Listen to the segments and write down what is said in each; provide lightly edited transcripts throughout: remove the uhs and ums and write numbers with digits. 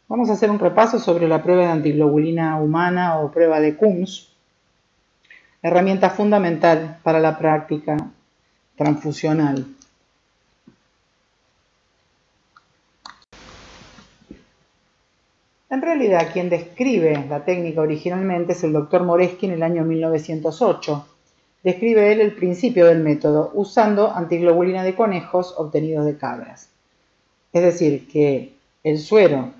Vamos a hacer un repaso sobre la prueba de antiglobulina humana o prueba de Coombs, herramienta fundamental para la práctica transfusional. En realidad, quien describe la técnica originalmente es el Dr. Moresky en el año 1908. Describe él el principio del método usando antiglobulina de conejos obtenidos de cabras. Es decir, que el suero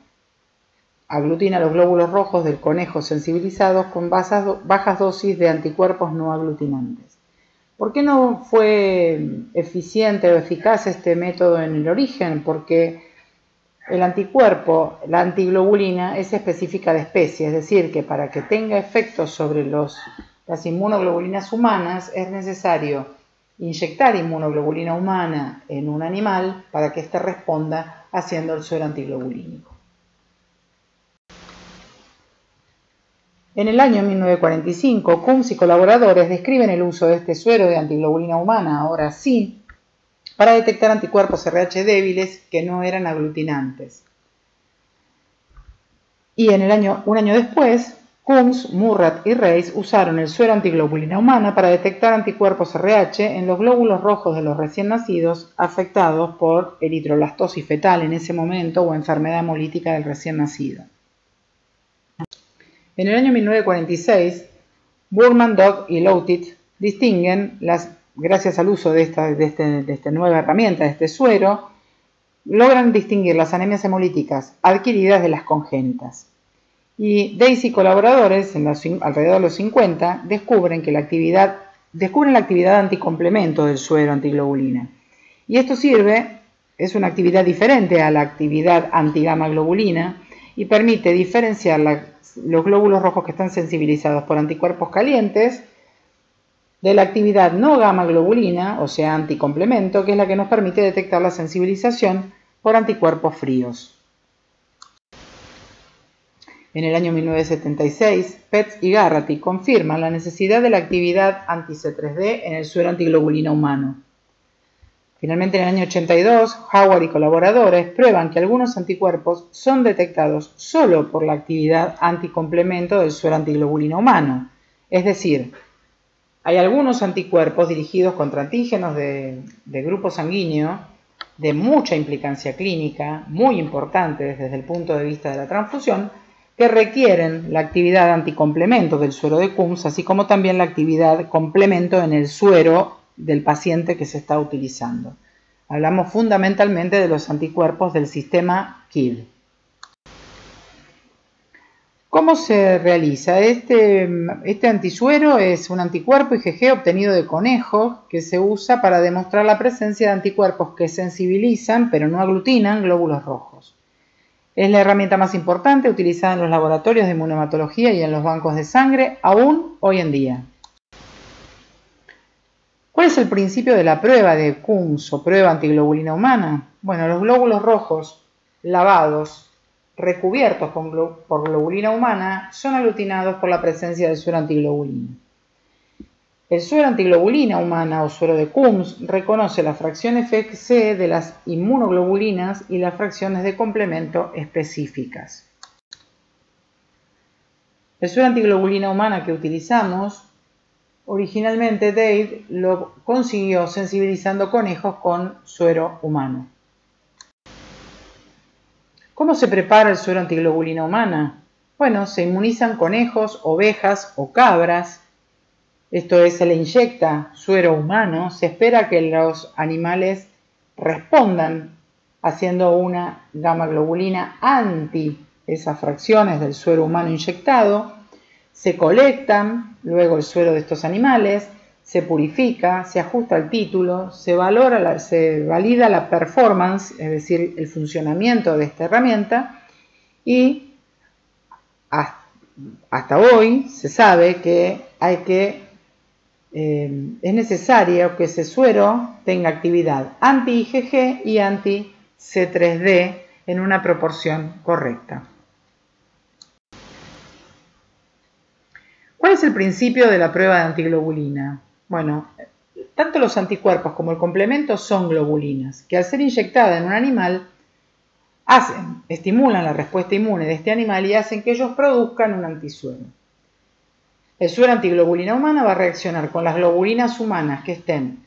aglutina los glóbulos rojos del conejo sensibilizados con bajas dosis de anticuerpos no aglutinantes. ¿Por qué no fue eficiente o eficaz este método en el origen? Porque el anticuerpo, la antiglobulina, es específica de especie, es decir, que para que tenga efecto sobre las inmunoglobulinas humanas es necesario inyectar inmunoglobulina humana en un animal para que éste responda haciendo el suero antiglobulínico. En el año 1945, Coombs y colaboradores describen el uso de este suero de antiglobulina humana, ahora sí, para detectar anticuerpos RH débiles que no eran aglutinantes. Y un año después, Coombs, Murrat y Reis usaron el suero antiglobulina humana para detectar anticuerpos RH en los glóbulos rojos de los recién nacidos afectados por eritroblastosis fetal en ese momento o enfermedad hemolítica del recién nacido. En el año 1946, Burman, Dog y Lowtit distinguen, gracias al uso de esta nueva herramienta, de este suero, logran distinguir las anemias hemolíticas adquiridas de las congénitas. Y Daisy y colaboradores, alrededor de los 50, descubren la actividad anticomplemento del suero antiglobulina. Y esto es una actividad diferente a la actividad antigama globulina y permite diferenciar los glóbulos rojos que están sensibilizados por anticuerpos calientes de la actividad no gamma globulina, o sea, anticomplemento, que es la que nos permite detectar la sensibilización por anticuerpos fríos. En el año 1976, Petz y Garraty confirman la necesidad de la actividad anti-C3D en el suero antiglobulina humano. Finalmente, en el año 82, Howard y colaboradores prueban que algunos anticuerpos son detectados solo por la actividad anticomplemento del suero antiglobulina humano. Es decir, hay algunos anticuerpos dirigidos contra antígenos de grupo sanguíneo de mucha implicancia clínica, muy importantes desde el punto de vista de la transfusión, que requieren la actividad anticomplemento del suero de Coombs, así como también la actividad complemento en el suero del paciente que se está utilizando. Hablamos fundamentalmente de los anticuerpos del sistema KID. ¿Cómo se realiza? Este antisuero es un anticuerpo IgG obtenido de conejos que se usa para demostrar la presencia de anticuerpos que sensibilizan pero no aglutinan glóbulos rojos. Es la herramienta más importante utilizada en los laboratorios de inmunohematología y en los bancos de sangre aún hoy en día. ¿Cuál es el principio de la prueba de Coombs o prueba antiglobulina humana? Bueno, los glóbulos rojos lavados, recubiertos por globulina humana, son aglutinados por la presencia del suero antiglobulina. El suero antiglobulina humana o suero de Coombs reconoce la fracción FC de las inmunoglobulinas y las fracciones de complemento específicas. El suero antiglobulina humana que utilizamos, originalmente Dave lo consiguió sensibilizando conejos con suero humano. ¿Cómo se prepara el suero antiglobulina humana? Bueno, se inmunizan conejos, ovejas o cabras. Esto es, se le inyecta suero humano, se espera que los animales respondan haciendo una gamma globulina anti esas fracciones del suero humano inyectado, se colectan luego el suero de estos animales, se purifica, se ajusta el título, se valida la performance, es decir, el funcionamiento de esta herramienta y hasta hoy se sabe que es necesario que ese suero tenga actividad anti-IgG y anti-C3D en una proporción correcta. ¿Cuál es el principio de la prueba de antiglobulina? Bueno, tanto los anticuerpos como el complemento son globulinas, que al ser inyectada en un animal estimulan la respuesta inmune de este animal y hacen que ellos produzcan un antisuero. El suero antiglobulina humana va a reaccionar con las globulinas humanas que estén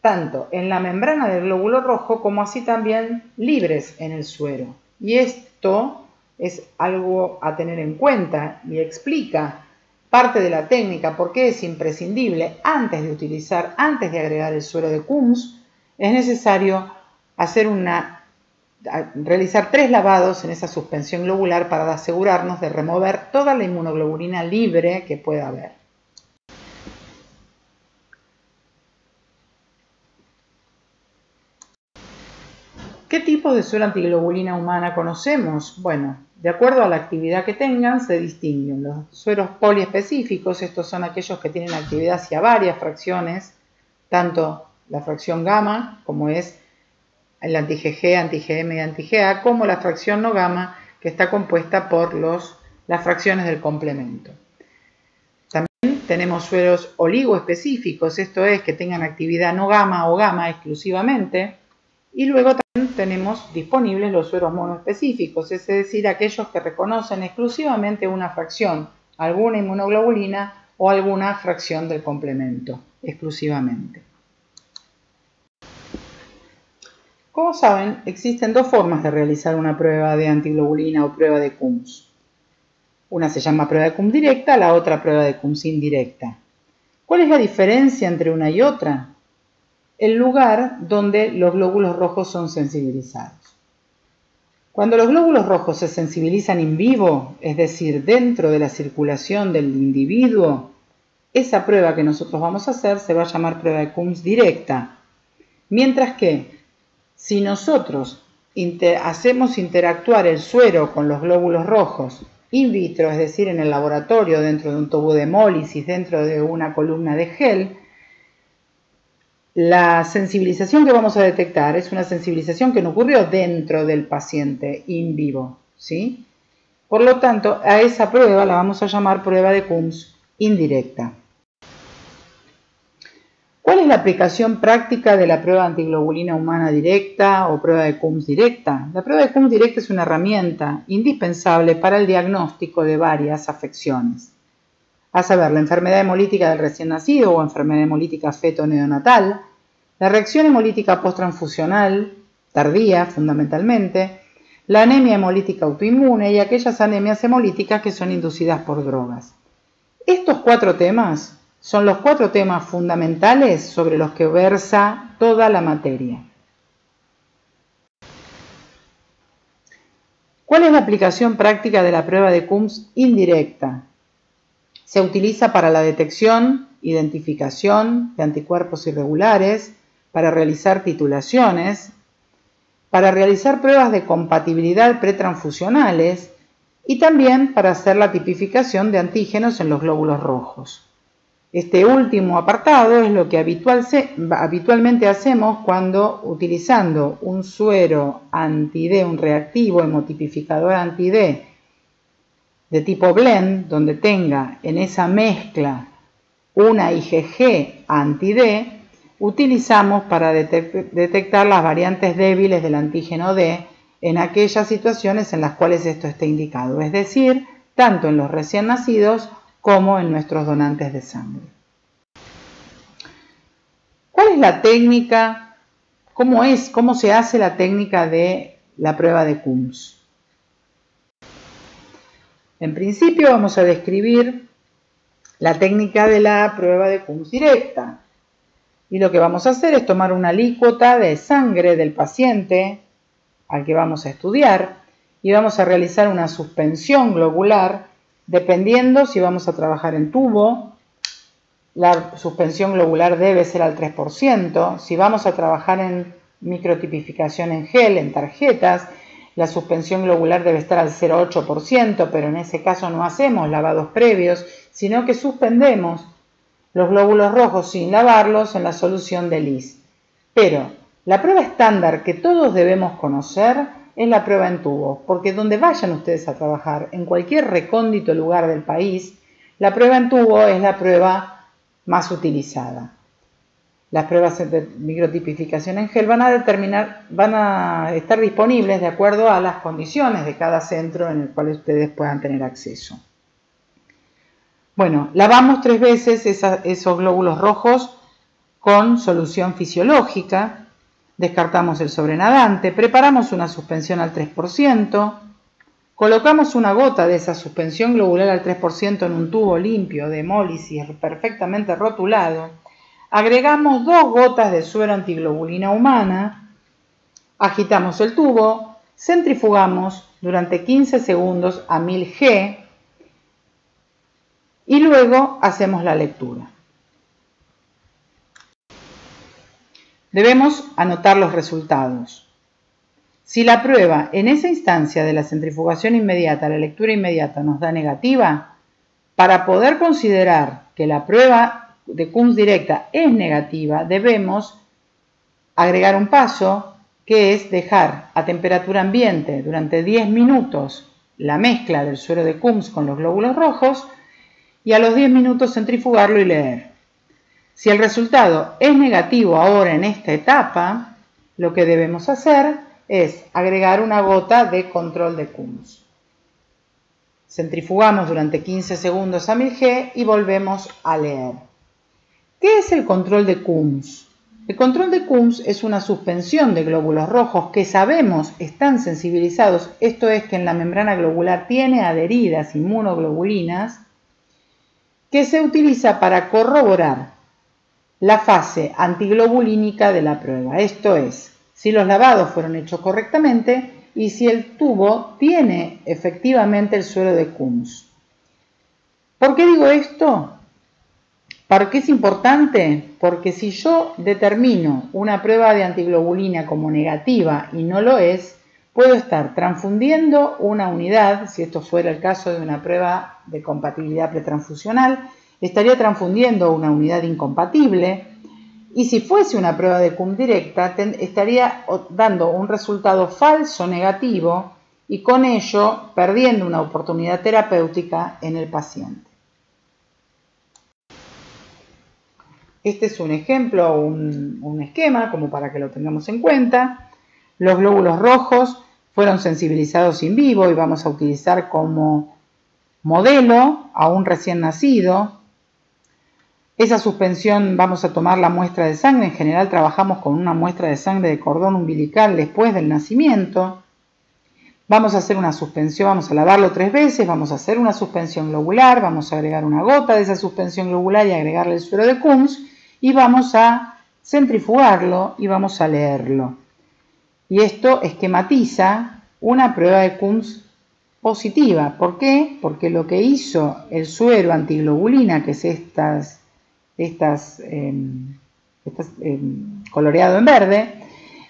tanto en la membrana del glóbulo rojo como así también libres en el suero. Y esto es algo a tener en cuenta y explica parte de la técnica, por qué es imprescindible antes de agregar el suero de Coombs, es necesario realizar 3 lavados en esa suspensión globular para asegurarnos de remover toda la inmunoglobulina libre que pueda haber. ¿Qué tipos de suero antiglobulina humana conocemos? Bueno, de acuerdo a la actividad que tengan, se distinguen los sueros poliespecíficos. Estos son aquellos que tienen actividad hacia varias fracciones, tanto la fracción gamma, como es el anti-GG, anti-GM y anti-GA, como la fracción no gamma, que está compuesta por las fracciones del complemento. También tenemos sueros oligoespecíficos, esto es, que tengan actividad no gamma o gamma exclusivamente. Y luego también tenemos disponibles los sueros monoespecíficos, es decir, aquellos que reconocen exclusivamente una fracción, alguna inmunoglobulina o alguna fracción del complemento, exclusivamente. Como saben, existen 2 formas de realizar una prueba de antiglobulina o prueba de Coombs. Una se llama prueba de Coombs directa, la otra prueba de Coombs indirecta. ¿Cuál es la diferencia entre una y otra? El lugar donde los glóbulos rojos son sensibilizados. Cuando los glóbulos rojos se sensibilizan in vivo, es decir, dentro de la circulación del individuo, esa prueba que nosotros vamos a hacer se va a llamar prueba de Coombs directa. Mientras que, si nosotros hacemos interactuar el suero con los glóbulos rojos in vitro, es decir, en el laboratorio, dentro de un tubo de hemólisis, dentro de una columna de gel, la sensibilización que vamos a detectar es una sensibilización que no ocurrió dentro del paciente in vivo, ¿sí? Por lo tanto, a esa prueba la vamos a llamar prueba de Coombs indirecta. ¿Cuál es la aplicación práctica de la prueba antiglobulina humana directa o prueba de Coombs directa? La prueba de Coombs directa es una herramienta indispensable para el diagnóstico de varias afecciones, a saber, la enfermedad hemolítica del recién nacido o enfermedad hemolítica feto-neonatal, la reacción hemolítica posttransfusional, tardía fundamentalmente, la anemia hemolítica autoinmune y aquellas anemias hemolíticas que son inducidas por drogas. Estos 4 temas son los 4 temas fundamentales sobre los que versa toda la materia. ¿Cuál es la aplicación práctica de la prueba de Coombs indirecta? Se utiliza para la detección, identificación de anticuerpos irregulares, para realizar titulaciones, para realizar pruebas de compatibilidad pretransfusionales y también para hacer la tipificación de antígenos en los glóbulos rojos. Este último apartado es lo que habitualmente hacemos cuando, utilizando un suero anti-D, un reactivo hemotipificador anti-D, de tipo blend, donde tenga en esa mezcla una IgG anti-D, utilizamos para detectar las variantes débiles del antígeno D en aquellas situaciones en las cuales esto esté indicado, es decir, tanto en los recién nacidos como en nuestros donantes de sangre. ¿Cuál es la técnica? ¿Cómo se hace la técnica de la prueba de Coombs? En principio vamos a describir la técnica de la prueba de Coombs directa. Y lo que vamos a hacer es tomar una alícuota de sangre del paciente al que vamos a estudiar y vamos a realizar una suspensión globular dependiendo si vamos a trabajar en tubo. La suspensión globular debe ser al 3%. Si vamos a trabajar en microtipificación en gel, en tarjetas, la suspensión globular debe estar al 0,8%, pero en ese caso no hacemos lavados previos, sino que suspendemos los glóbulos rojos sin lavarlos en la solución de Lis. Pero la prueba estándar que todos debemos conocer es la prueba en tubo, porque donde vayan ustedes a trabajar, en cualquier recóndito lugar del país, la prueba en tubo es la prueba más utilizada. las pruebas de microtipificación en gel van a estar disponibles de acuerdo a las condiciones de cada centro en el cual ustedes puedan tener acceso. Bueno, lavamos 3 veces esos glóbulos rojos con solución fisiológica, descartamos el sobrenadante, preparamos una suspensión al 3%, colocamos una gota de esa suspensión globular al 3% en un tubo limpio de hemólisis perfectamente rotulado, agregamos 2 gotas de suero antiglobulina humana, agitamos el tubo, centrifugamos durante 15 segundos a 1000 G y luego hacemos la lectura. Debemos anotar los resultados. Si la prueba en esa instancia de la centrifugación inmediata, la lectura inmediata nos da negativa, para poder considerar que la prueba de Coombs directa es negativa, debemos agregar un paso que es dejar a temperatura ambiente durante 10 minutos la mezcla del suero de Coombs con los glóbulos rojos y a los 10 minutos centrifugarlo y leer. Si el resultado es negativo ahora en esta etapa, lo que debemos hacer es agregar una gota de control de Coombs. Centrifugamos durante 15 segundos a 1000 G y volvemos a leer. ¿Qué es el control de Coombs? El control de Coombs es una suspensión de glóbulos rojos que sabemos están sensibilizados, esto es que en la membrana globular tiene adheridas inmunoglobulinas, que se utiliza para corroborar la fase antiglobulínica de la prueba, esto es, si los lavados fueron hechos correctamente y si el tubo tiene efectivamente el suero de Coombs. ¿Por qué digo esto? ¿Para qué es importante? Porque si yo determino una prueba de antiglobulina como negativa y no lo es, puedo estar transfundiendo una unidad, si esto fuera el caso de una prueba de compatibilidad pretransfusional, estaría transfundiendo una unidad incompatible y si fuese una prueba de Coombs directa estaría dando un resultado falso negativo y con ello perdiendo una oportunidad terapéutica en el paciente. Este es un ejemplo, un esquema como para que lo tengamos en cuenta. Los glóbulos rojos fueron sensibilizados in vivo y vamos a utilizar como modelo a un recién nacido. Esa suspensión vamos a tomar la muestra de sangre, en general trabajamos con una muestra de sangre de cordón umbilical después del nacimiento. Vamos a hacer una suspensión, vamos a lavarlo 3 veces, vamos a hacer una suspensión globular, vamos a agregar una gota de esa suspensión globular y agregarle el suero de Coombs y vamos a centrifugarlo y vamos a leerlo. Y esto esquematiza una prueba de Coombs positiva. ¿Por qué? Porque lo que hizo el suero antiglobulina, que es coloreado en verde,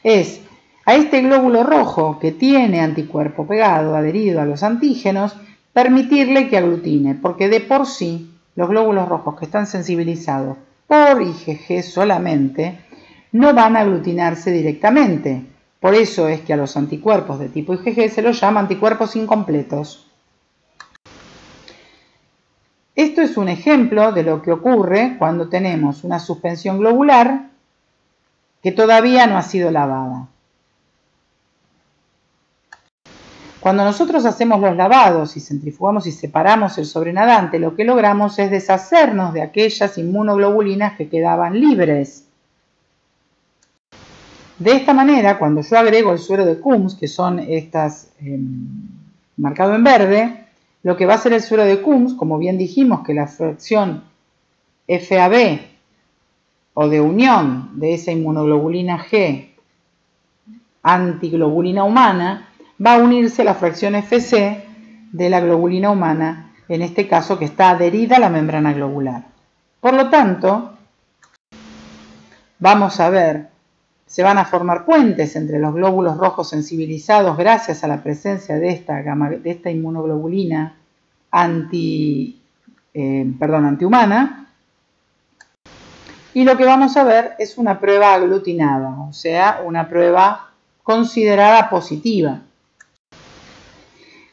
es a este glóbulo rojo que tiene anticuerpo pegado, adherido a los antígenos, permitirle que aglutine, porque de por sí los glóbulos rojos que están sensibilizados por IgG solamente no van a aglutinarse directamente. Por eso es que a los anticuerpos de tipo IgG se los llama anticuerpos incompletos. Esto es un ejemplo de lo que ocurre cuando tenemos una suspensión globular que todavía no ha sido lavada. Cuando nosotros hacemos los lavados y centrifugamos y separamos el sobrenadante, lo que logramos es deshacernos de aquellas inmunoglobulinas que quedaban libres. De esta manera, cuando yo agrego el suero de Coombs, que son estas marcado en verde, lo que va a hacer el suero de Coombs, como bien dijimos que la fracción FAB o de unión de esa inmunoglobulina G antiglobulina humana, va a unirse a la fracción FC de la globulina humana, en este caso que está adherida a la membrana globular. Por lo tanto, vamos a ver, se van a formar puentes entre los glóbulos rojos sensibilizados gracias a la presencia de esta inmunoglobulina antihumana. Y lo que vamos a ver es una prueba aglutinada, o sea, una prueba considerada positiva.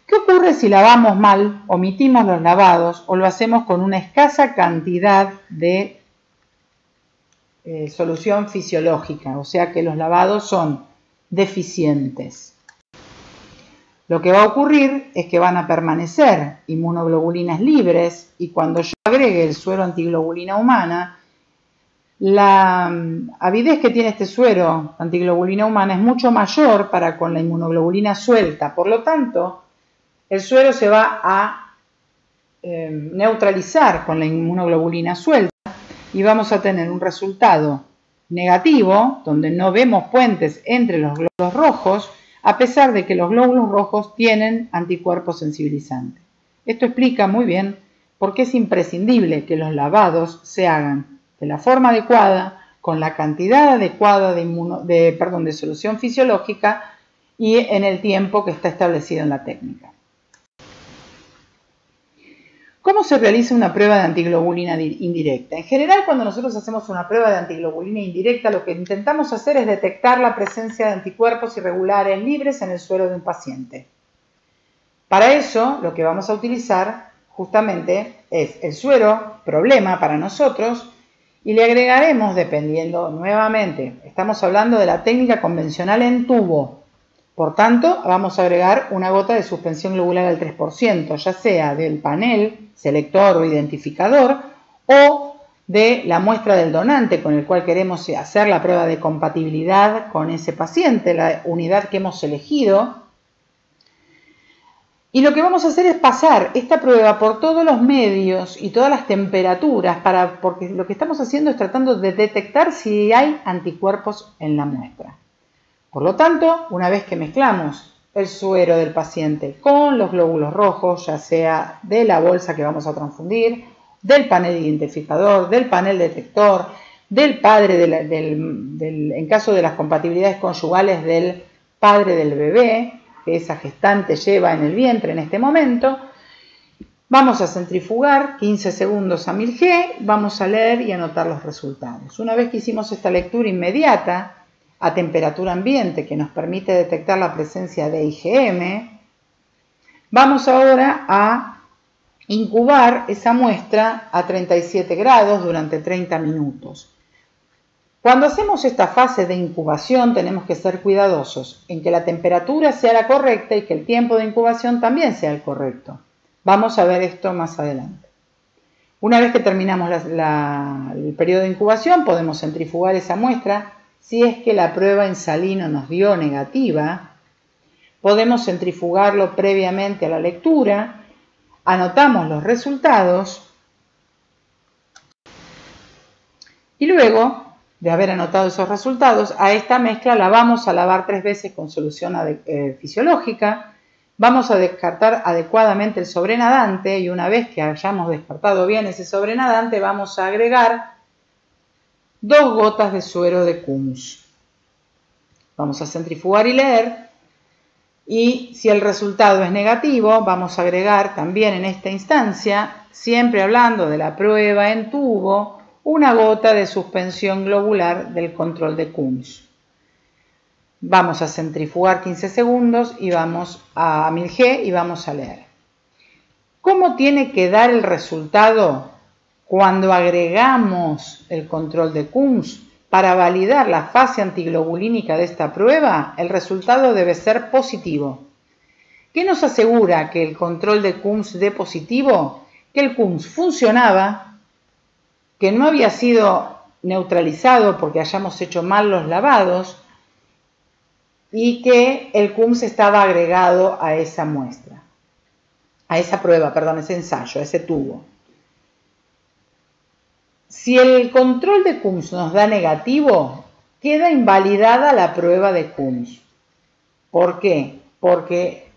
¿Qué ocurre si lavamos mal, omitimos los lavados o lo hacemos con una escasa cantidad de solución fisiológica, o sea que los lavados son deficientes. Lo que va a ocurrir es que van a permanecer inmunoglobulinas libres y cuando yo agregue el suero antiglobulina humana, la avidez que tiene este suero antiglobulina humana es mucho mayor para con la inmunoglobulina suelta. Por lo tanto, el suero se va a neutralizar con la inmunoglobulina suelta y vamos a tener un resultado negativo donde no vemos puentes entre los glóbulos rojos a pesar de que los glóbulos rojos tienen anticuerpos sensibilizantes. Esto explica muy bien por qué es imprescindible que los lavados se hagan de la forma adecuada, con la cantidad adecuada de solución fisiológica y en el tiempo que está establecido en la técnica. ¿Cómo se realiza una prueba de antiglobulina indirecta? En general, cuando nosotros hacemos una prueba de antiglobulina indirecta, lo que intentamos hacer es detectar la presencia de anticuerpos irregulares libres en el suero de un paciente. Para eso, lo que vamos a utilizar justamente es el suero problema para nosotros y le agregaremos, dependiendo nuevamente, estamos hablando de la técnica convencional en tubo. Por tanto, vamos a agregar una gota de suspensión globular al 3%, ya sea del panel selector o identificador o de la muestra del donante con el cual queremos hacer la prueba de compatibilidad con ese paciente, la unidad que hemos elegido. Y lo que vamos a hacer es pasar esta prueba por todos los medios y todas las temperaturas, porque lo que estamos haciendo es tratando de detectar si hay anticuerpos en la muestra. Por lo tanto, una vez que mezclamos el suero del paciente con los glóbulos rojos, ya sea de la bolsa que vamos a transfundir, del panel identificador, del panel detector, del padre, en caso de las compatibilidades conyugales, del padre del bebé, que esa gestante lleva en el vientre en este momento, vamos a centrifugar 15 segundos a 1000 G, vamos a leer y anotar los resultados. Una vez que hicimos esta lectura inmediata, a temperatura ambiente que nos permite detectar la presencia de IgM, vamos ahora a incubar esa muestra a 37 grados durante 30 minutos. Cuando hacemos esta fase de incubación tenemos que ser cuidadosos en que la temperatura sea la correcta y que el tiempo de incubación también sea el correcto. Vamos a ver esto más adelante. Una vez que terminamos el periodo de incubación podemos centrifugar esa muestra. Si es que la prueba en salino nos dio negativa, podemos centrifugarlo previamente a la lectura, anotamos los resultados y luego de haber anotado esos resultados, a esta mezcla la vamos a lavar 3 veces con solución fisiológica, vamos a descartar adecuadamente el sobrenadante y una vez que hayamos descartado bien ese sobrenadante, vamos a agregar 2 gotas de suero de Coombs. Vamos a centrifugar y leer y si el resultado es negativo vamos a agregar también en esta instancia, siempre hablando de la prueba en tubo, una gota de suspensión globular del control de Coombs. Vamos a centrifugar 15 segundos y vamos a 1000 G y vamos a leer. ¿Cómo tiene que dar el resultado cuando agregamos el control de Coombs? Para validar la fase antiglobulínica de esta prueba, el resultado debe ser positivo. ¿Qué nos asegura que el control de Coombs dé positivo? Que el Coombs funcionaba, que no había sido neutralizado porque hayamos hecho mal los lavados y que el Coombs estaba agregado a esa muestra, a esa prueba, perdón, ese ensayo, a ese tubo. Si el control de Coombs nos da negativo, queda invalidada la prueba de Coombs. ¿Por qué? Porque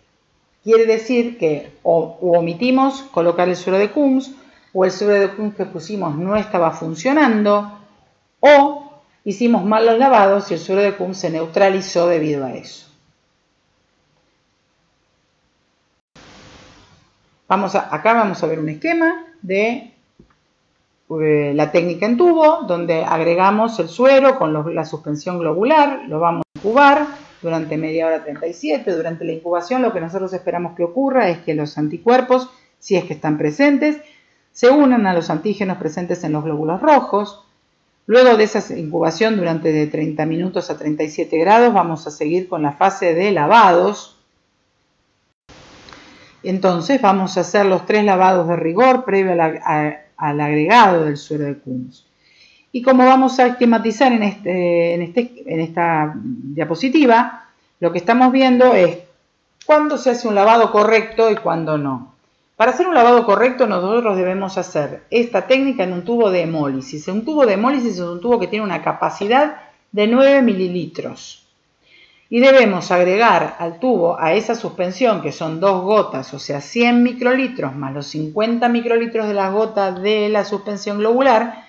quiere decir que o omitimos colocar el suero de Coombs, o el suero de Coombs que pusimos no estaba funcionando, o hicimos mal los lavados y el suero de Coombs se neutralizó debido a eso. Acá vamos a ver un esquema de la técnica en tubo, donde agregamos el suero con la suspensión globular, lo vamos a incubar durante media hora 37. Durante la incubación lo que nosotros esperamos que ocurra es que los anticuerpos, si es que están presentes, se unan a los antígenos presentes en los glóbulos rojos, Luego de esa incubación durante de 30 minutos a 37 grados, vamos a seguir con la fase de lavados. Entonces vamos a hacer los 3 lavados de rigor previo al agregado del suero de Kunz. Y como vamos a esquematizar en esta diapositiva, lo que estamos viendo es cuándo se hace un lavado correcto y cuándo no. Para hacer un lavado correcto nosotros debemos hacer esta técnica en un tubo de hemólisis. Un tubo de hemólisis es un tubo que tiene una capacidad de 9 mililitros. Y debemos agregar al tubo, a esa suspensión, que son 2 gotas, o sea 100 microlitros más los 50 microlitros de las gotas de la suspensión globular,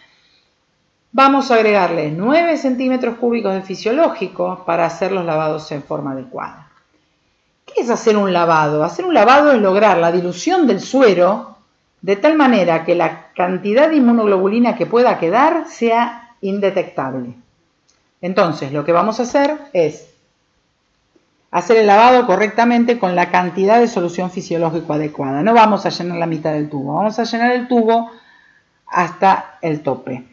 vamos a agregarle 9 centímetros cúbicos de fisiológico para hacer los lavados en forma adecuada. ¿Qué es hacer un lavado? Hacer un lavado es lograr la dilución del suero de tal manera que la cantidad de inmunoglobulina que pueda quedar sea indetectable. Entonces, lo que vamos a hacer es hacer el lavado correctamente con la cantidad de solución fisiológico adecuada. No vamos a llenar la mitad del tubo, vamos a llenar el tubo hasta el tope.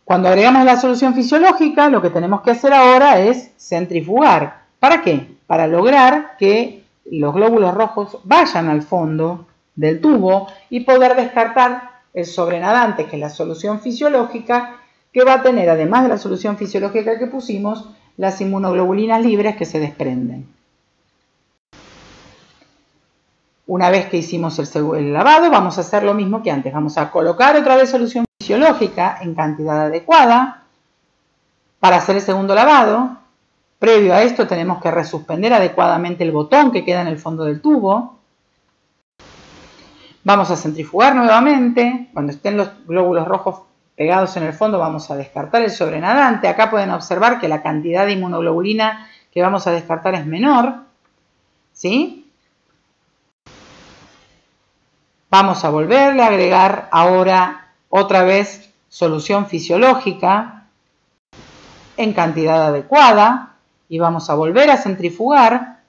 Cuando agregamos la solución fisiológica, lo que tenemos que hacer ahora es centrifugar. ¿Para qué? Para lograr que los glóbulos rojos vayan al fondo del tubo y poder descartar el sobrenadante, que es la solución fisiológica, que va a tener, además de la solución fisiológica que pusimos, las inmunoglobulinas libres que se desprenden. Una vez que hicimos el lavado, vamos a hacer lo mismo que antes. Vamos a colocar otra vez solución fisiológica en cantidad adecuada para hacer el segundo lavado. Previo a esto tenemos que resuspender adecuadamente el botón que queda en el fondo del tubo. Vamos a centrifugar nuevamente. Cuando estén los glóbulos rojos pegados en el fondo vamos a descartar el sobrenadante. Acá pueden observar que la cantidad de inmunoglobulina que vamos a descartar es menor, ¿sí? Vamos a volverle a agregar ahora otra vez solución fisiológica en cantidad adecuada y vamos a volver a centrifugar.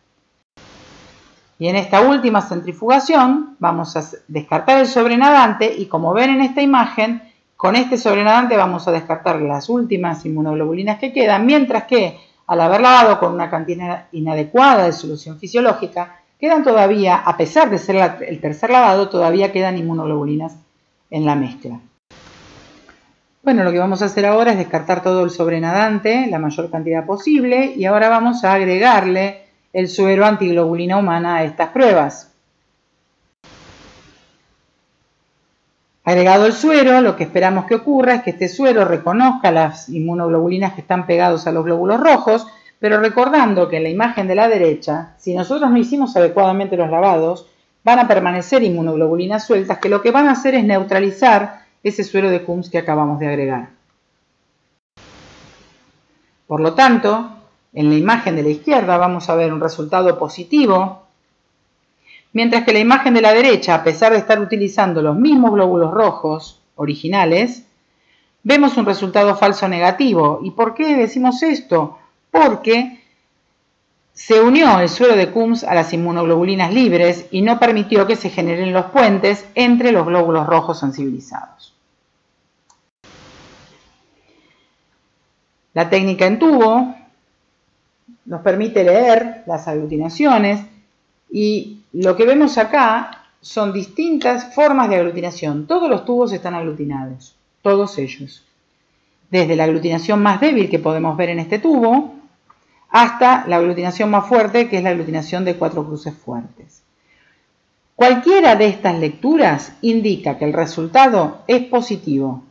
Y en esta última centrifugación vamos a descartar el sobrenadante y como ven en esta imagen, con este sobrenadante vamos a descartar las últimas inmunoglobulinas que quedan, mientras que al haber lavado con una cantidad inadecuada de solución fisiológica, quedan todavía, a pesar de ser el tercer lavado, todavía quedan inmunoglobulinas en la mezcla. Bueno, lo que vamos a hacer ahora es descartar todo el sobrenadante, la mayor cantidad posible, y ahora vamos a agregarle el suero antiglobulina humana a estas pruebas. Agregado el suero, lo que esperamos que ocurra es que este suero reconozca las inmunoglobulinas que están pegados a los glóbulos rojos, pero recordando que en la imagen de la derecha, si nosotros no hicimos adecuadamente los lavados, van a permanecer inmunoglobulinas sueltas que lo que van a hacer es neutralizar ese suero de Kunz que acabamos de agregar. Por lo tanto, en la imagen de la izquierda vamos a ver un resultado positivo, mientras que la imagen de la derecha, a pesar de estar utilizando los mismos glóbulos rojos originales, vemos un resultado falso negativo. ¿Y por qué decimos esto? Porque se unió el suero de Kunz a las inmunoglobulinas libres y no permitió que se generen los puentes entre los glóbulos rojos sensibilizados. La técnica en tubo nos permite leer las aglutinaciones y lo que vemos acá son distintas formas de aglutinación. Todos los tubos están aglutinados, todos ellos. Desde la aglutinación más débil que podemos ver en este tubo, hasta la aglutinación más fuerte, que es la aglutinación de 4 cruces fuertes. Cualquiera de estas lecturas indica que el resultado es positivo.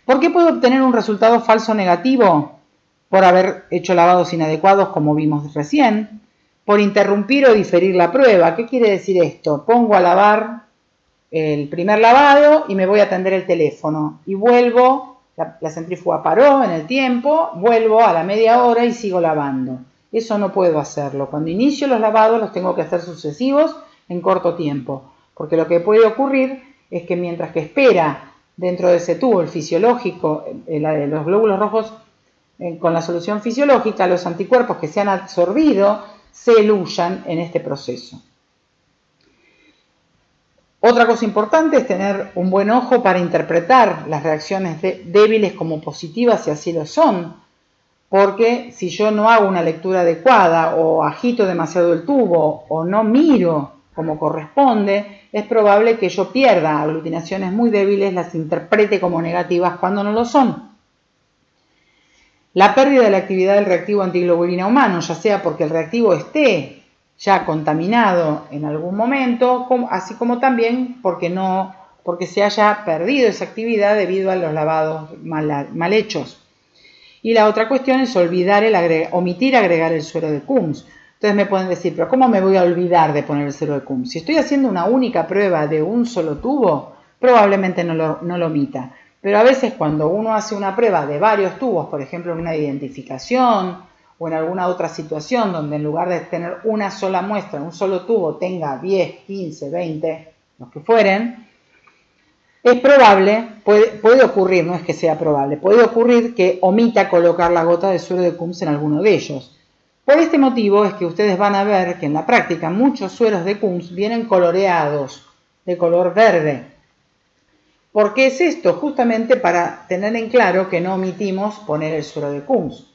¿Por qué puedo obtener un resultado falso negativo? Por haber hecho lavados inadecuados, como vimos recién, por interrumpir o diferir la prueba. ¿Qué quiere decir esto? Pongo a lavar el primer lavado y me voy a atender el teléfono y vuelvo. La centrífuga paró en el tiempo, vuelvo a la media hora y sigo lavando. Eso no puedo hacerlo. Cuando inicio los lavados los tengo que hacer sucesivos en corto tiempo. Porque lo que puede ocurrir es que mientras que espera dentro de ese tubo el fisiológico, los glóbulos rojos con la solución fisiológica, los anticuerpos que se han absorbido se eluyan en este proceso. Otra cosa importante es tener un buen ojo para interpretar las reacciones débiles como positivas si así lo son, porque si yo no hago una lectura adecuada o agito demasiado el tubo o no miro como corresponde, es probable que yo pierda aglutinaciones muy débiles, las interprete como negativas cuando no lo son. La pérdida de la actividad del reactivo antiglobulina humano, ya sea porque el reactivo esté ya contaminado en algún momento, así como también porque se haya perdido esa actividad debido a los lavados mal hechos. Y la otra cuestión es omitir agregar el suero de Coombs. Entonces me pueden decir, pero ¿cómo me voy a olvidar de poner el suero de Coombs? Si estoy haciendo una única prueba de un solo tubo, probablemente no lo omita. Pero a veces cuando uno hace una prueba de varios tubos, por ejemplo en una identificación o en alguna otra situación donde en lugar de tener una sola muestra, un solo tubo tenga 10, 15, 20, los que fueren, es probable, puede ocurrir, no es que sea probable, puede ocurrir que omita colocar la gota de suero de Coombs en alguno de ellos. Por este motivo es que ustedes van a ver que en la práctica muchos sueros de Coombs vienen coloreados de color verde. ¿Por qué es esto? Justamente para tener en claro que no omitimos poner el suero de Coombs.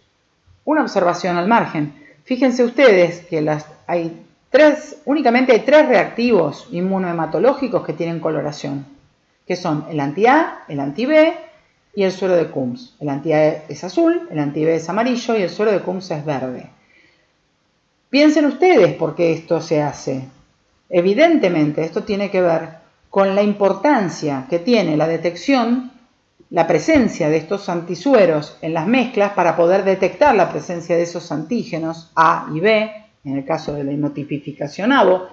Una observación al margen. Fíjense ustedes que únicamente hay 3 reactivos inmunohematológicos que tienen coloración, que son el anti-A, el anti-B y el suero de Coombs. El anti-A es azul, el anti-B es amarillo y el suero de Coombs es verde. Piensen ustedes por qué esto se hace. Evidentemente, esto tiene que ver con la importancia que tiene la detección, la presencia de estos antisueros en las mezclas para poder detectar la presencia de esos antígenos A y B, en el caso de la henotipificación ABO,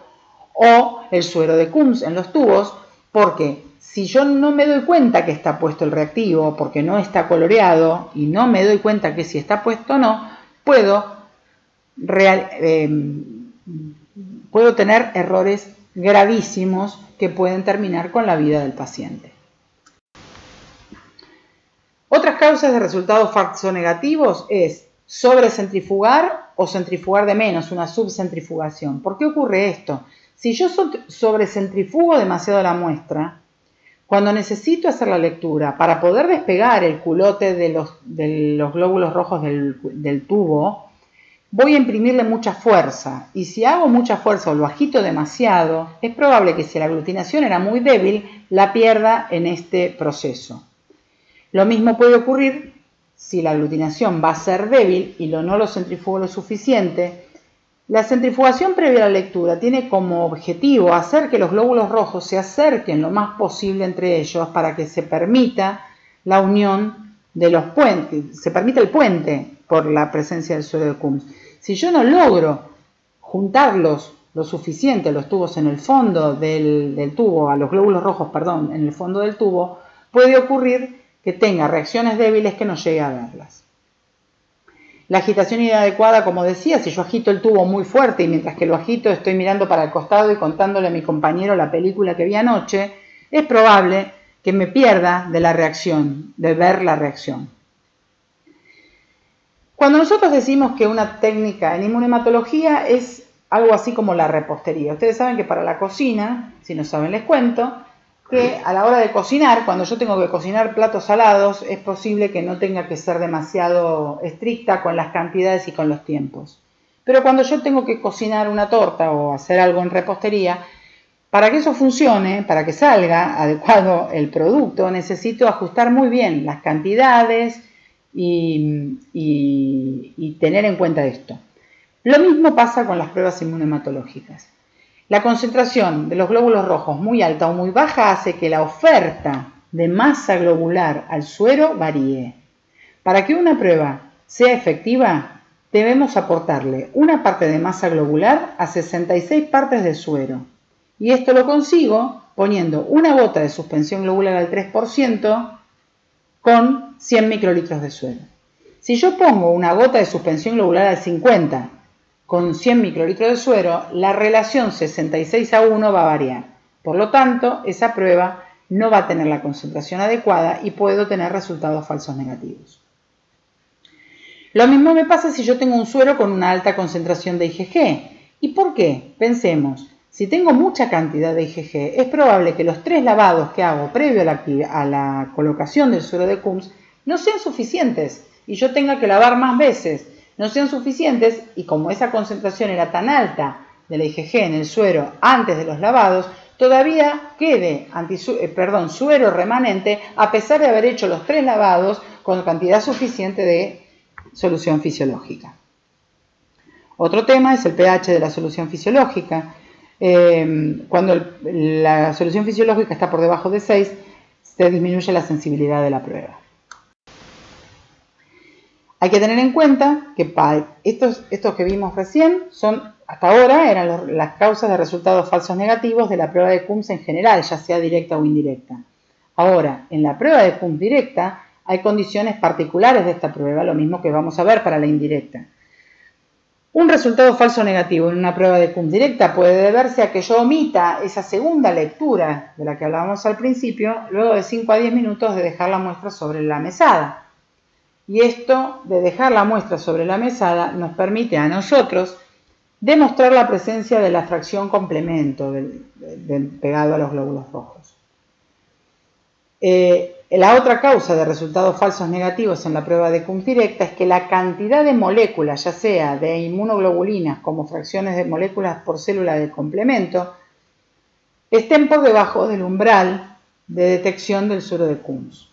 o el suero de Coombs en los tubos, porque si yo no me doy cuenta que está puesto el reactivo, porque no está coloreado, y no me doy cuenta que si está puesto o no, puedo tener errores gravísimos que pueden terminar con la vida del paciente. Otras causas de resultados falso negativos es sobrecentrifugar o centrifugar de menos, una subcentrifugación. ¿Por qué ocurre esto? Si yo sobrecentrifugo demasiado la muestra, cuando necesito hacer la lectura para poder despegar el culote de los glóbulos rojos del tubo, voy a imprimirle mucha fuerza, y si hago mucha fuerza o lo agito demasiado, es probable que si la aglutinación era muy débil, la pierda en este proceso. Lo mismo puede ocurrir si la aglutinación va a ser débil y no lo centrifugo lo suficiente. La centrifugación previa a la lectura tiene como objetivo hacer que los glóbulos rojos se acerquen lo más posible entre ellos para que se permita la unión de los puentes, se permite el puente por la presencia del suero de Coombs. Si yo no logro juntarlos lo suficiente, los tubos en el fondo del tubo, a los glóbulos rojos, perdón, en el fondo del tubo, puede ocurrir que tenga reacciones débiles que no llegue a verlas. La agitación inadecuada, como decía, si yo agito el tubo muy fuerte y mientras que lo agito estoy mirando para el costado y contándole a mi compañero la película que vi anoche, es probable que me pierda de la reacción, de ver la reacción. Cuando nosotros decimos que una técnica en inmunohematología es algo así como la repostería, ustedes saben que para la cocina, si no saben les cuento, que a la hora de cocinar, cuando yo tengo que cocinar platos salados, es posible que no tenga que ser demasiado estricta con las cantidades y con los tiempos. Pero cuando yo tengo que cocinar una torta o hacer algo en repostería, para que eso funcione, para que salga adecuado el producto, necesito ajustar muy bien las cantidades y tener en cuenta esto. Lo mismo pasa con las pruebas inmunohematológicas. La concentración de los glóbulos rojos muy alta o muy baja hace que la oferta de masa globular al suero varíe. Para que una prueba sea efectiva, debemos aportarle una parte de masa globular a 66 partes de suero. Y esto lo consigo poniendo una gota de suspensión globular al 3% con 100 microlitros de suero. Si yo pongo una gota de suspensión globular al 50 con 100 microlitros de suero, la relación 66:1 va a variar. Por lo tanto, esa prueba no va a tener la concentración adecuada y puedo tener resultados falsos negativos. Lo mismo me pasa si yo tengo un suero con una alta concentración de IgG. ¿Y por qué? Pensemos, Si tengo mucha cantidad de IgG, es probable que los 3 lavados que hago previo a la colocación del suero de Coombs no sean suficientes y yo tenga que lavar más veces. No sean suficientes y como esa concentración era tan alta de la IgG en el suero antes de los lavados, todavía quede suero remanente a pesar de haber hecho los 3 lavados con cantidad suficiente de solución fisiológica. Otro tema es el pH de la solución fisiológica. Cuando la solución fisiológica está por debajo de 6, se disminuye la sensibilidad de la prueba. Hay que tener en cuenta que estos que vimos recién hasta ahora eran las causas de resultados falsos negativos de la prueba de Coombs en general, ya sea directa o indirecta. Ahora, en la prueba de Coombs directa hay condiciones particulares de esta prueba, lo mismo que vamos a ver para la indirecta. Un resultado falso negativo en una prueba de Coombs directa puede deberse a que yo omita esa segunda lectura de la que hablábamos al principio, luego de 5 a 10 minutos de dejar la muestra sobre la mesada. Y esto de dejar la muestra sobre la mesada nos permite a nosotros demostrar la presencia de la fracción complemento pegado a los glóbulos rojos. La otra causa de resultados falsos negativos en la prueba de Coombs directa es que la cantidad de moléculas, ya sea de inmunoglobulinas como fracciones de moléculas por célula de complemento, estén por debajo del umbral de detección del suero de Coombs.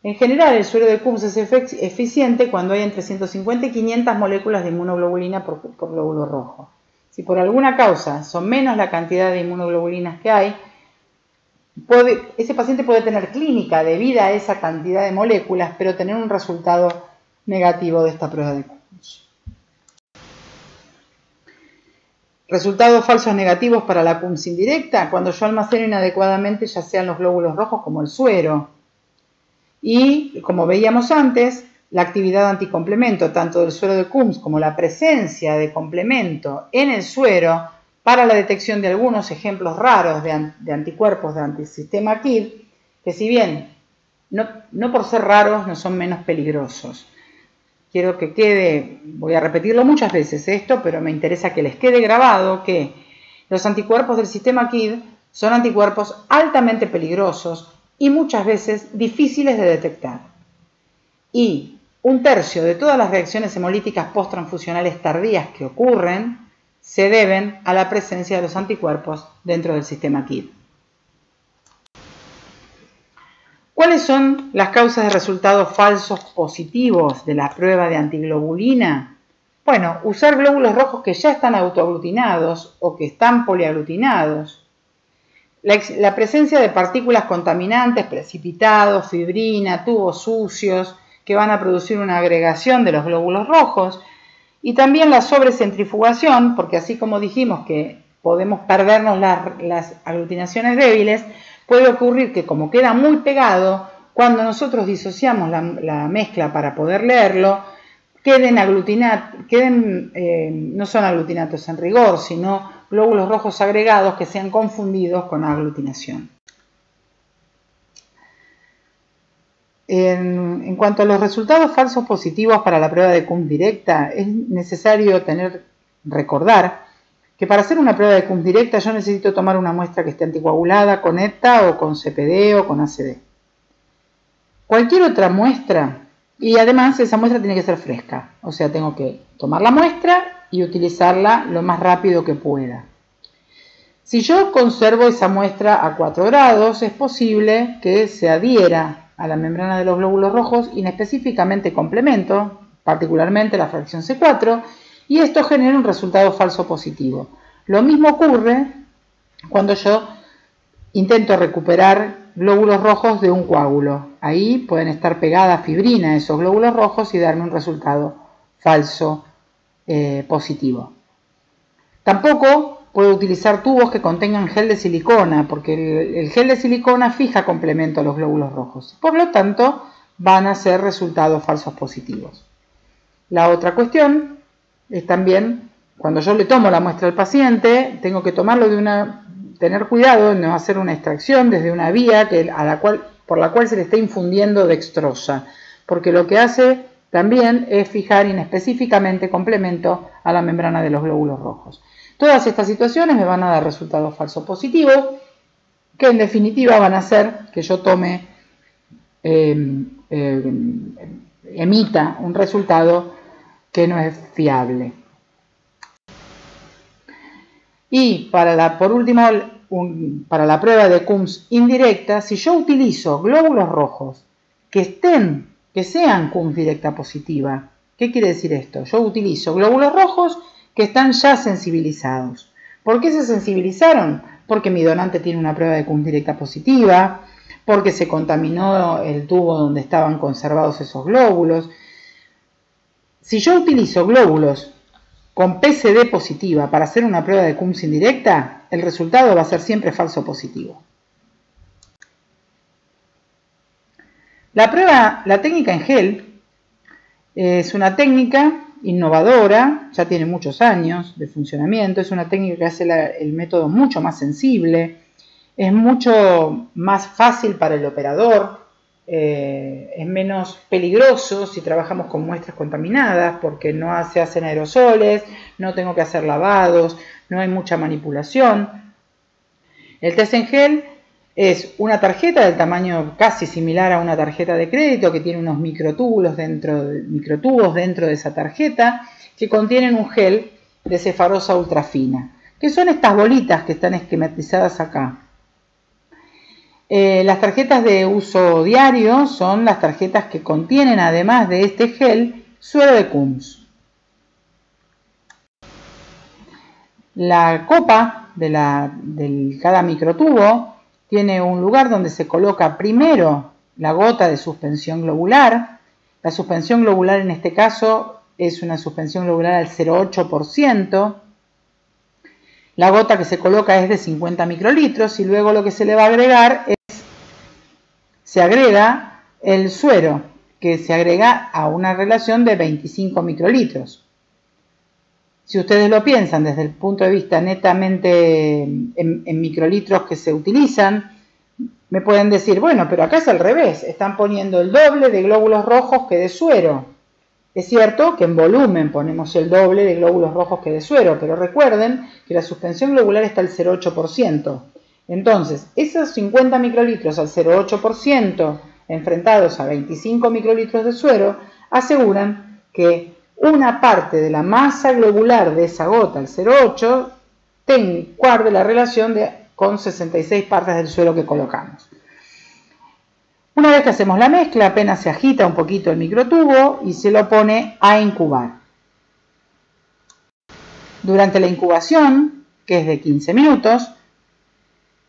En general, el suero de Coombs es eficiente cuando hay entre 150 y 500 moléculas de inmunoglobulina por glóbulo rojo. Si por alguna causa son menos la cantidad de inmunoglobulinas que hay, ese paciente puede tener clínica debida a esa cantidad de moléculas, pero tener un resultado negativo de esta prueba de Coombs. Resultados falsos negativos para la Coombs indirecta, cuando yo almaceno inadecuadamente ya sean los glóbulos rojos como el suero. Y, como veíamos antes, la actividad anticomplemento, tanto del suero de Coombs como la presencia de complemento en el suero, para la detección de algunos ejemplos raros de anticuerpos de antisistema KID, que si bien no por ser raros no son menos peligrosos. Quiero que quede, voy a repetirlo muchas veces esto, pero me interesa que les quede grabado que los anticuerpos del sistema KID son anticuerpos altamente peligrosos y muchas veces difíciles de detectar. Y 1/3 de todas las reacciones hemolíticas posttransfusionales tardías que ocurren se deben a la presencia de los anticuerpos dentro del sistema KID. ¿Cuáles son las causas de resultados falsos positivos de la prueba de antiglobulina? Bueno, usar glóbulos rojos que ya están autoaglutinados o que están poliaglutinados. La presencia de partículas contaminantes, precipitados, fibrina, tubos sucios, que van a producir una agregación de los glóbulos rojos. Y también la sobrecentrifugación, porque así como dijimos que podemos perdernos las aglutinaciones débiles, puede ocurrir que como queda muy pegado, cuando nosotros disociamos la mezcla para poder leerlo, no son aglutinatos en rigor, sino glóbulos rojos agregados que sean confundidos con aglutinación. En cuanto a los resultados falsos positivos para la prueba de Coombs directa, es necesario recordar que para hacer una prueba de Coombs directa yo necesito tomar una muestra que esté anticoagulada con EPTA o con CPD o con ACD. Cualquier otra muestra, y además esa muestra tiene que ser fresca, o sea, tengo que tomar la muestra y utilizarla lo más rápido que pueda. Si yo conservo esa muestra a 4 grados, es posible que se adhiera a la membrana de los glóbulos rojos, inespecíficamente complemento, particularmente la fracción C4, y esto genera un resultado falso positivo. Lo mismo ocurre cuando yo intento recuperar glóbulos rojos de un coágulo. Ahí pueden estar pegadas fibrina a esos glóbulos rojos y darme un resultado falso positivo. Tampoco puedo utilizar tubos que contengan gel de silicona, porque el gel de silicona fija complemento a los glóbulos rojos. Por lo tanto, van a ser resultados falsos positivos. La otra cuestión es también, cuando yo le tomo la muestra al paciente, tengo que tomarlo tener cuidado de no hacer una extracción desde una vía por la cual se le está infundiendo dextrosa, porque lo que hace también es fijar inespecíficamente complemento a la membrana de los glóbulos rojos. Todas estas situaciones me van a dar resultados falsos positivos, que en definitiva van a hacer que yo emita un resultado que no es fiable. Y por último, para la prueba de Coombs indirecta, si yo utilizo glóbulos rojos que sean Coombs directa positiva, ¿qué quiere decir esto? Yo utilizo glóbulos rojos que están ya sensibilizados. ¿Por qué se sensibilizaron? Porque mi donante tiene una prueba de Coombs directa positiva, porque se contaminó el tubo donde estaban conservados esos glóbulos. Si yo utilizo glóbulos con PCD positiva para hacer una prueba de Coombs indirecta, el resultado va a ser siempre falso positivo. La técnica en gel es una técnica innovadora, ya tiene muchos años de funcionamiento, es una técnica que hace el método mucho más sensible, es mucho más fácil para el operador, es menos peligroso si trabajamos con muestras contaminadas porque no se hacen aerosoles, no tengo que hacer lavados, no hay mucha manipulación. El test en gel es una tarjeta del tamaño casi similar a una tarjeta de crédito que tiene unos microtubos dentro de esa tarjeta que contienen un gel de cefarosa ultrafina, que son estas bolitas que están esquematizadas acá. Las tarjetas de uso diario son las tarjetas que contienen, además de este gel, suero de Coombs. La copa de cada microtubo tiene un lugar donde se coloca primero la gota de suspensión globular. La suspensión globular en este caso es una suspensión globular al 0,8%. La gota que se coloca es de 50 microlitros y luego lo que se le va a agregar se agrega el suero, que se agrega a una relación de 25 microlitros. Si ustedes lo piensan desde el punto de vista netamente en microlitros que se utilizan, me pueden decir, bueno, pero acá es al revés, están poniendo el doble de glóbulos rojos que de suero. Es cierto que en volumen ponemos el doble de glóbulos rojos que de suero, pero recuerden que la suspensión globular está al 0,8%. Entonces, esos 50 microlitros al 0,8% enfrentados a 25 microlitros de suero aseguran que una parte de la masa globular de esa gota, el 0,8, guarde la relación con 66 partes del suero que colocamos. Una vez que hacemos la mezcla, apenas se agita un poquito el microtubo y se lo pone a incubar. Durante la incubación, que es de 15 minutos,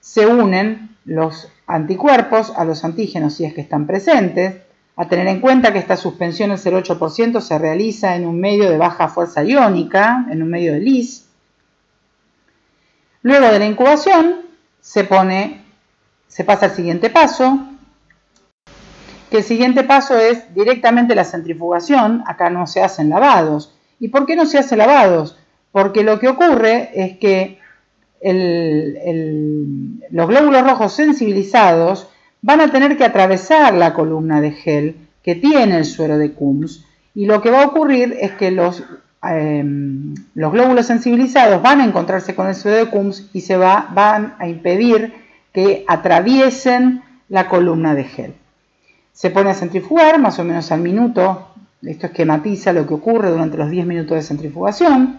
se unen los anticuerpos a los antígenos si es que están presentes, a tener en cuenta que esta suspensión del 0,8% se realiza en un medio de baja fuerza iónica, en un medio de Lis. Luego de la incubación se pasa al siguiente paso, que el siguiente paso es directamente la centrifugación. Acá no se hacen lavados. ¿Y por qué no se hacen lavados? Porque lo que ocurre es que los glóbulos rojos sensibilizados van a tener que atravesar la columna de gel que tiene el suero de Coombs, y lo que va a ocurrir es que los glóbulos sensibilizados van a encontrarse con el suero de Coombs y van a impedir que atraviesen la columna de gel. Se pone a centrifugar más o menos al minuto. Esto esquematiza lo que ocurre durante los 10 minutos de centrifugación,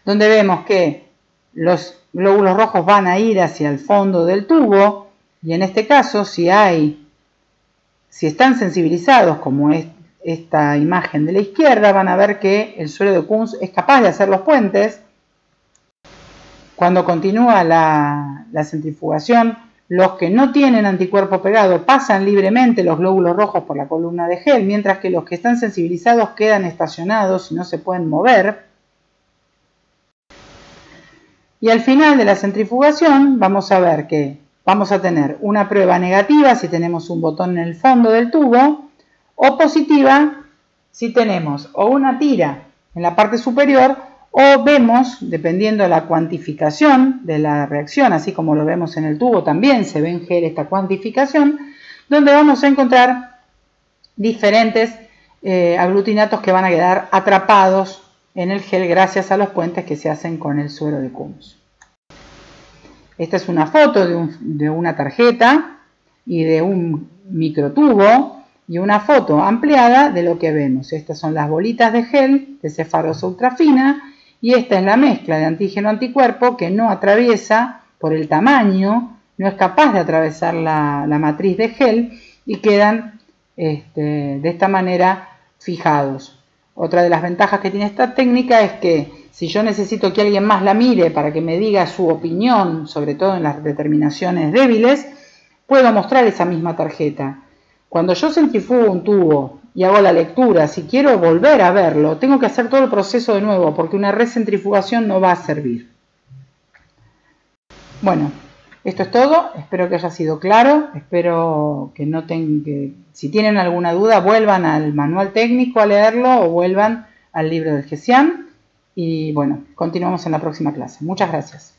donde vemos que los glóbulos rojos van a ir hacia el fondo del tubo, y en este caso, si están sensibilizados, como es esta imagen de la izquierda, van a ver que el suero de Coombs es capaz de hacer los puentes. Cuando continúa la centrifugación, los que no tienen anticuerpo pegado pasan libremente los glóbulos rojos por la columna de gel, mientras que los que están sensibilizados quedan estacionados y no se pueden mover. Y al final de la centrifugación vamos a ver que vamos a tener una prueba negativa si tenemos un botón en el fondo del tubo, o positiva si tenemos o una tira en la parte superior, o vemos, dependiendo de la cuantificación de la reacción, así como lo vemos en el tubo, también se ve en gel esta cuantificación, donde vamos a encontrar diferentes aglutinatos que van a quedar atrapados en el gel gracias a los puentes que se hacen con el suero de Kunz. Esta es una foto de una tarjeta y de un microtubo y una foto ampliada de lo que vemos. Estas son las bolitas de gel de cefarosa ultrafina y esta es la mezcla de antígeno-anticuerpo que no atraviesa por el tamaño, no es capaz de atravesar la matriz de gel y quedan de esta manera fijados. Otra de las ventajas que tiene esta técnica es que si yo necesito que alguien más la mire para que me diga su opinión, sobre todo en las determinaciones débiles, puedo mostrar esa misma tarjeta. Cuando yo centrifugo un tubo y hago la lectura, si quiero volver a verlo, tengo que hacer todo el proceso de nuevo porque una recentrifugación no va a servir. Bueno, esto es todo. Espero que haya sido claro. Espero que noten que si tienen alguna duda vuelvan al manual técnico a leerlo o vuelvan al libro del GESIAM. Y bueno, continuamos en la próxima clase. Muchas gracias.